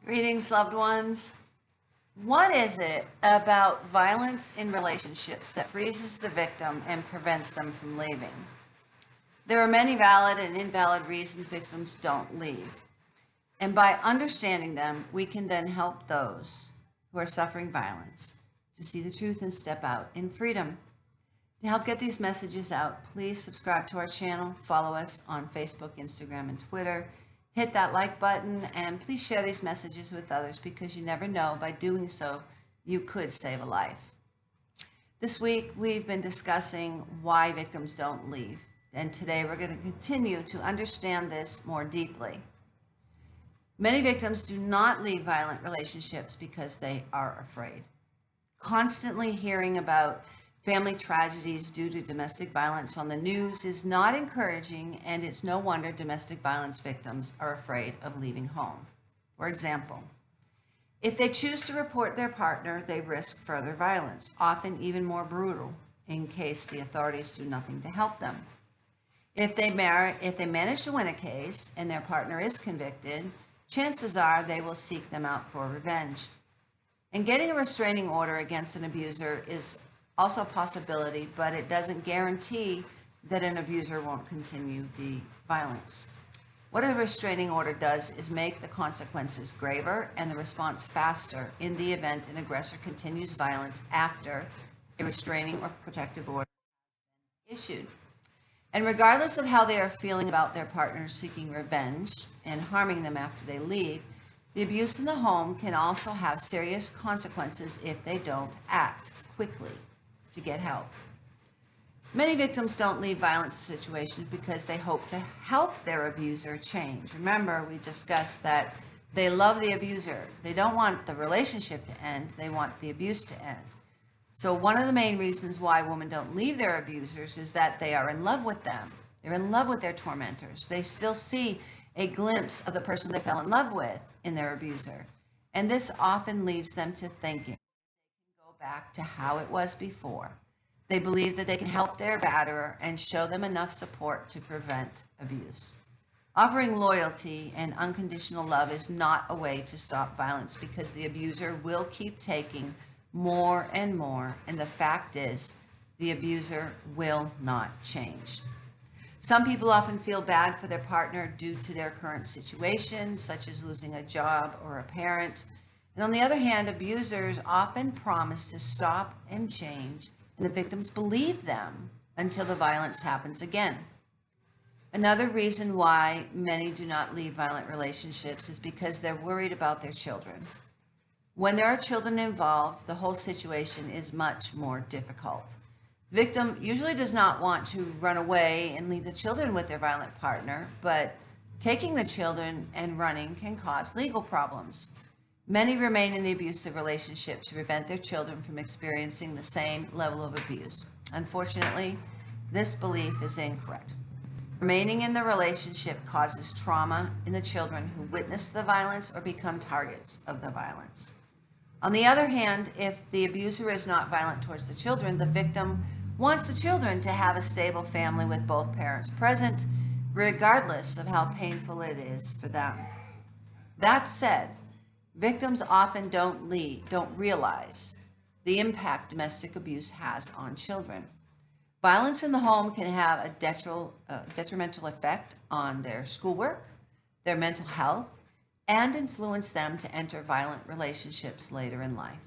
Greetings, loved ones. What is it about violence in relationships that freezes the victim and prevents them from leaving? There are many valid and invalid reasons victims don't leave. And by understanding them, we can then help those who are suffering violence to see the truth and step out in freedom. To help get these messages out, please subscribe to our channel, follow us on Facebook, Instagram, and Twitter. Hit that like button and please share these messages with others because you never know, by doing so, you could save a life. This week, we've been discussing why victims don't leave. And today we're going to continue to understand this more deeply. Many victims do not leave violent relationships because they are afraid. Constantly hearing about family tragedies due to domestic violence on the news is not encouraging, and it's no wonder domestic violence victims are afraid of leaving home. For example, if they choose to report their partner, they risk further violence, often even more brutal, in case the authorities do nothing to help them. If they manage to win a case and their partner is convicted, chances are they will seek them out for revenge. And getting a restraining order against an abuser is also a possibility, but it doesn't guarantee that an abuser won't continue the violence. What a restraining order does is make the consequences graver and the response faster in the event an aggressor continues violence after a restraining or protective order has been issued. And regardless of how they are feeling about their partners seeking revenge and harming them after they leave, the abuse in the home can also have serious consequences if they don't act quickly to get help. Many victims don't leave violent situations because they hope to help their abuser change. Remember, we discussed that they love the abuser. They don't want the relationship to end, they want the abuse to end. So one of the main reasons why women don't leave their abusers is that they are in love with them. They're in love with their tormentors. They still see a glimpse of the person they fell in love with in their abuser. And this often leads them to thinking go back to how it was before. They believe that they can help their batterer and show them enough support to prevent abuse. Offering loyalty and unconditional love is not a way to stop violence because the abuser will keep taking more and more, and the fact is, the abuser will not change. Some people often feel bad for their partner due to their current situation, such as losing a job or a parent. And on the other hand, abusers often promise to stop and change, and the victims believe them until the violence happens again. Another reason why many do not leave violent relationships is because they're worried about their children. When there are children involved, the whole situation is much more difficult. The victim usually does not want to run away and leave the children with their violent partner, but taking the children and running can cause legal problems. Many remain in the abusive relationship to prevent their children from experiencing the same level of abuse. Unfortunately, this belief is incorrect. Remaining in the relationship causes trauma in the children who witness the violence or become targets of the violence. On the other hand, if the abuser is not violent towards the children, the victim wants the children to have a stable family with both parents present, regardless of how painful it is for them. That said, victims often don't realize the impact domestic abuse has on children. Violence in the home can have a detrimental effect on their schoolwork, their mental health, and influence them to enter violent relationships later in life.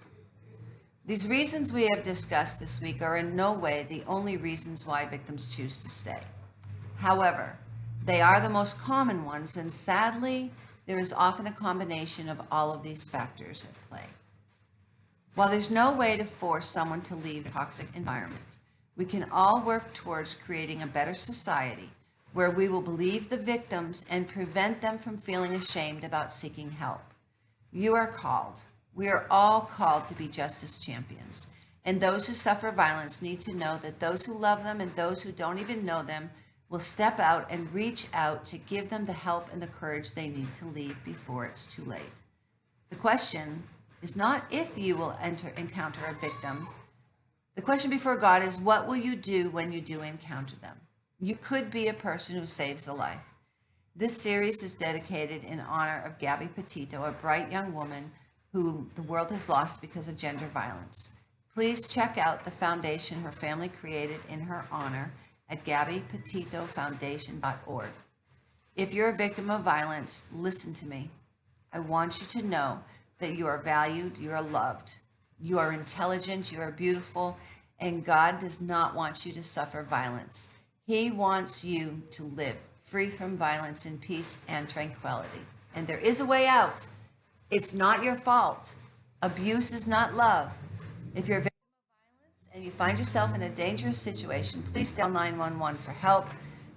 These reasons we have discussed this week are in no way the only reasons why victims choose to stay. However, they are the most common ones, and sadly, there is often a combination of all of these factors at play. While there's no way to force someone to leave a toxic environment, we can all work towards creating a better society where we will believe the victims and prevent them from feeling ashamed about seeking help. You are called. We are all called to be justice champions. And those who suffer violence need to know that those who love them and those who don't even know them will step out and reach out to give them the help and the courage they need to leave before it's too late. The question is not if you will encounter a victim. The question before God is, what will you do when you do encounter them? You could be a person who saves a life. This series is dedicated in honor of Gabby Pettito, a bright young woman who the world has lost because of gender violence. Please check out the foundation her family created in her honor at gabbypettitofoundation.org. If you're a victim of violence, listen to me. I want you to know that you are valued, you are loved, you are intelligent, you are beautiful, and God does not want you to suffer violence. He wants you to live free from violence in peace and tranquility. And there is a way out. It's not your fault. Abuse is not love. If you're a victim of violence and you find yourself in a dangerous situation, please dial 911 for help,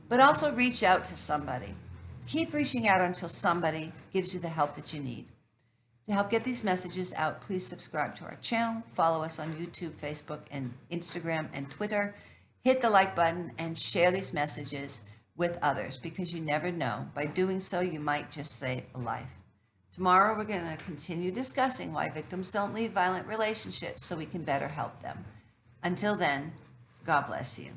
but also reach out to somebody. Keep reaching out until somebody gives you the help that you need. To help get these messages out, please subscribe to our channel, follow us on YouTube, Facebook, and Instagram and Twitter. Hit the like button and share these messages with others, because you never know. By doing so, you might just save a life. Tomorrow, we're going to continue discussing why victims don't leave violent relationships so we can better help them. Until then, God bless you.